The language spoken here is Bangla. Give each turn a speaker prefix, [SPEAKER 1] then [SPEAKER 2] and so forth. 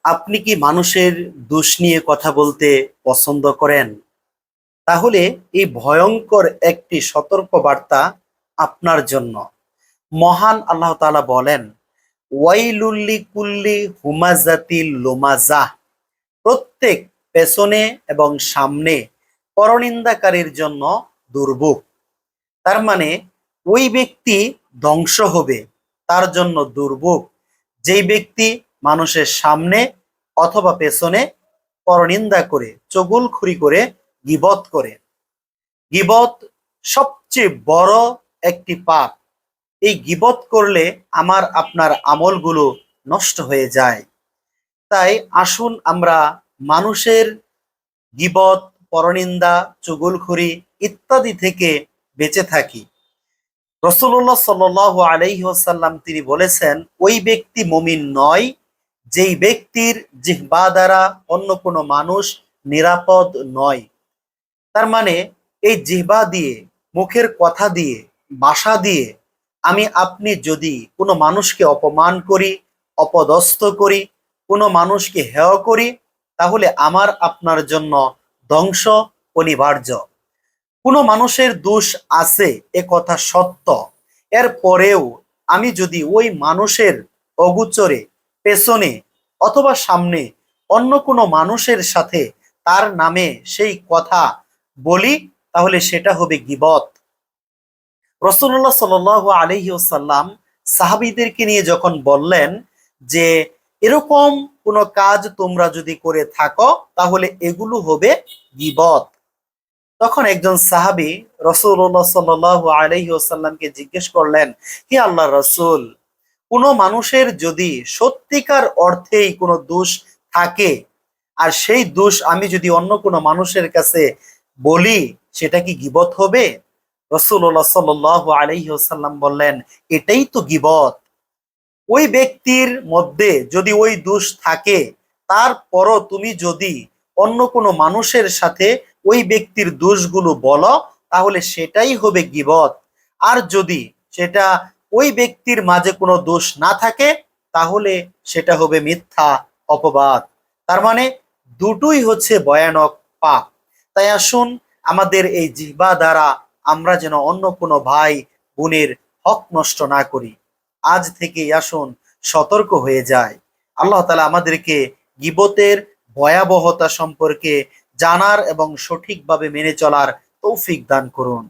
[SPEAKER 1] আপনি কি মানুষের দোষ নিয়ে কথা বলতে পছন্দ করেন? তাহলে এই ভয়ঙ্কর একটি সতর্ক বার্তা আপনার জন্য। মহান আল্লাহ তাআলা বলেন, ওয়াইলুল্লি কুল্লি হুমাজাতিল লুমাজাহ। প্রত্যেক পেছনে এবং সামনে পরনিন্দাকারীর জন্য দুর্ভোগ। তার মানে ওই ব্যক্তি ধ্বংস হবে, তার জন্য দুর্ভোগ যেই ব্যক্তি মানুষের সামনে অথবা পেছনে পরনিন্দা করে, চগুলখুরি করে, গীবত করে। গীবত সবচেয়ে বড় একটি পাপ। এই গীবত করলে আমার আপনার আমলগুলো নষ্ট হয়ে যায়। তাই আসুন আমরা মানুষের গীবত, পরনিন্দা, চুগলখড়ি ইত্যাদি থেকে বেঁচে থাকি। রাসূলুল্লাহ সাল্লাল্লাহু আলাইহি ওয়াসাল্লাম তিনি বলেছেন, ওই ব্যক্তি মুমিন নয় যেই ব্যক্তির জিহ্বা দ্বারা অন্য কোনো মানুষ নিরাপদ নয়। তার মানে এই জিহ্বা দিয়ে, মুখের কথা দিয়ে, ভাষা দিয়ে আমি আপনি যদি কোনো মানুষকে অপমান করি, অপদস্থ করি, কোনো মানুষকে হেয় করি, তাহলে আমার আপনার জন্য ধ্বংস অনিবার্য। কোনো মানুষের দোষ আছে এ কথা সত্য, এর পরেও আমি যদি ওই মানুষের অগোচরে, পেছনে অথবা সামনে অন্য কোনো মানুষের সাথে তার নামে সেই কথা বলি, তাহলে সেটা হবে গীবত। রাসূলুল্লাহ সাল্লাল্লাহু আলাইহি ওয়াসাল্লাম সাহাবীদেরকে নিয়ে যখন বললেন যে এরকম কোনো কাজ তোমরা যদি করে থাকো তাহলে এগুলো হবে গীবত, তখন একজন সাহাবী রাসূলুল্লাহ সাল্লাল্লাহু আলাইহি ওয়াসাল্লামকে জিজ্ঞেস করলেন, হে আল্লাহর রাসূল, কোনো মানুষের যদি সত্যিকার অর্থেই কোনো দোষ থাকে আর সেই দোষ আমি যদি অন্য কোনো মানুষের কাছে বলি, সেটা কি গীবত হবে? রাসূলুল্লাহ সাল্লাল্লাহু আলাইহি ওয়াসাল্লাম বললেন, এটাই তো গীবত। ওই ব্যক্তির মধ্যে যদি ওই দোষ থাকে, তারপরও তুমি যদি অন্য কোনো মানুষের সাথে ওই ব্যক্তির দোষগুলো বলো, তাহলে সেটাই হবে গীবত। আর যদি সেটা ওই ব্যক্তির মাঝে কোনো দোষ না থাকে, তাহলে সেটা হবে মিথ্যা অপবাদ। তার মানে দুটোই হচ্ছে ভয়ানক পাপ। তাই আসুন আমাদের এই জিহ্বা দ্বারা আমরা যেন অন্য কোনো ভাই বোনের হক নষ্ট না করি। আজ থেকেই আসুন সতর্ক হয়ে যায়। আল্লাহ তাআলা আমাদেরকে গীবতের ভয়াবহতা সম্পর্কে জানার এবং সঠিকভাবে মেনে চলার তৌফিক দান করুন।